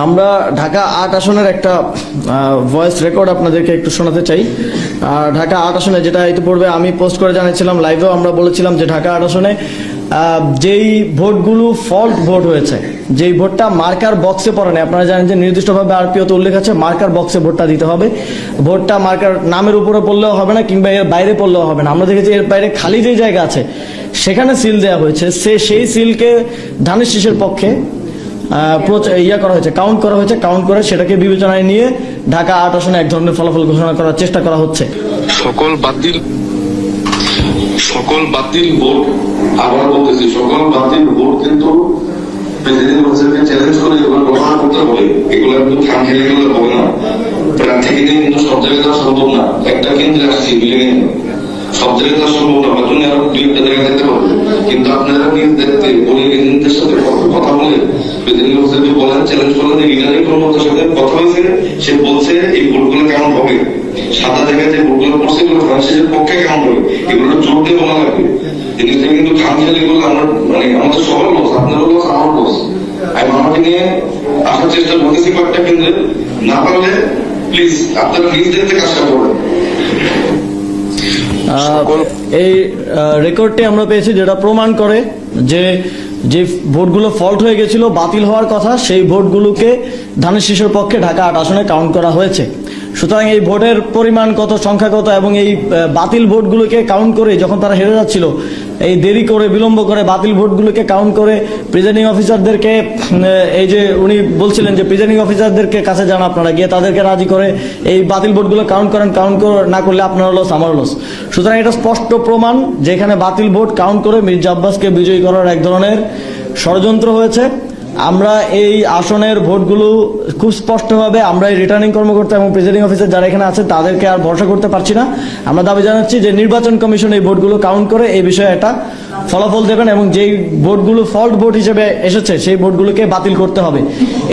আমরা ঢাকা ৮ আসনের একটা ভয়েস রেকর্ড আপনাদেরকে একটু শোনাতে চাই। ঢাকা ৮ আসনে, যেটা ইতিপূর্বে আমি পোস্ট করে জানিয়েছিলাম, লাইভেও আমরা বলেছিলাম যে ঢাকা ৮ আসনে যেই ভোটগুলো ফল্ট ভোট হয়েছে, যেই ভোটটা মার্কার বক্সে পড়ে না, আপনারা জানেন যে নির্দিষ্টভাবে আরপিওতে উল্লেখ আছে মার্কার বক্সে ভোটটা দিতে হবে। ভোটটা মার্কার নামের উপরে পড়লেও হবে না, কিংবা এর বাইরে পড়লেও হবে না। আমরা দেখেছি এর বাইরে খালি যে জায়গা আছে সেখানে সিল দেওয়া হয়েছে, সেই সিলকে ধানের শীষের পক্ষে কাউন্ট করা হয়েছে। কাউন্ট করে সেটাকে বিবেচনায় নিয়ে ঢাকা ৮ আসনে এক ধরনের ফলাফল ঘোষণা করার চেষ্টা করা হচ্ছে। সকল বাতিল ভোট, আবার বলতেছি, সকল বাতিল ভোট কিন্তু প্রেসিডেন্ট হোসেনকে চ্যালেঞ্জ করে এগুলো ঘোষণা করতে হবে। এগুলো কিন্তু খামখেয়ালি গেলে হবে না। প্রার্থীকে দিয়ে কিন্তু সব জায়গায় দেওয়া সম্ভব না। একটা কেন্দ্রে আসছি বিল্ডিং এ, সব জায়গায় দেওয়া সম্ভব না। হয়তো আরো 2-1টা জায়গায় যেতে পারবে, কিন্তু আপনারা নিজ দেখতে বলে এজেন্টদের সাথে কথা বলে প্রেসিডেন্ট হোসেনকে বলেন, চ্যালেঞ্জ করেন যে রিটার্নিং কর্মকর্তার সাথে কথা হয়েছে, সে বলছে এই ভোটগুলো কেমন হবে, সাদা জায়গায় যে ভোটগুলো পড়ছে এগুলো ফ্রান্সের পক্ষে কেমন হবে, এগুলো জোর দিয়ে বলা লাগবে। কিন্তু খামখেয়ালি গুলো আমরা আমাদের সবার লস, আপনারও লস, আমার লস। আমি আমাকে নিয়ে আসার চেষ্টা করতেছি কয়েকটা কেন্দ্রে, না পারলে প্লিজ আপনারা নিজ দেখতে কাজটা করবেন। এই রেকর্ডটি আমরা পেয়েছি যেটা প্রমাণ করে যে ভোটগুলো ফল্ট হয়ে গেছিল, বাতিল হওয়ার কথা, সেই ভোটগুলোকে ধানের শীষের পক্ষে ঢাকা ৮ আসনে কাউন্ট করা হয়েছে। সুতরাং এই ভোটের পরিমাণ কত, সংখ্যা কত, এবং এই বাতিল ভোটগুলোকে কাউন্ট করে যখন তারা হেরে যাচ্ছিল, এই দেরি করে বিলম্ব করে বাতিল ভোটগুলোকে কাউন্ট করে প্রিজাইডিং অফিসারদেরকে, এই যে উনি বলছিলেন যে প্রিজাইডিং অফিসারদেরকে কাছে যান আপনারা, গিয়ে তাদেরকে রাজি করে এই বাতিল ভোটগুলো কাউন্ট করেন। কাউন্ট না করলে আপনার লস, আমার লস। সুতরাং এটা স্পষ্ট প্রমাণ যে এখানে বাতিল ভোট কাউন্ট করে মির্জা আব্বাসকে বিজয়ী করার এক ধরনের ষড়যন্ত্র হয়েছে। আমরা এই আসনের ভোটগুলো খুব স্পষ্টভাবে আমরা এই রিটার্নিং কর্মকর্তা এবং প্রিজাইডিং অফিসার যারা এখানে আছে তাদেরকে আর ভরসা করতে পারছি না। আমরা দাবি জানাচ্ছি যে নির্বাচন কমিশন এই ভোটগুলো কাউন্ট করে এই বিষয়ে একটা ফলাফল দেবেন, এবং যেই ভোটগুলো ফল্ট ভোট হিসেবে এসেছে সেই ভোটগুলোকে বাতিল করতে হবে।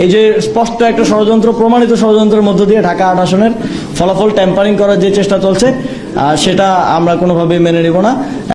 এই যে স্পষ্ট একটা ষড়যন্ত্র, প্রমাণিত ষড়যন্ত্রের মধ্য দিয়ে ঢাকা ৮ আসনের ফলাফল ট্যাম্পারিং করার যে চেষ্টা চলছে, সেটা আমরা কোনোভাবেই মেনে নেব না।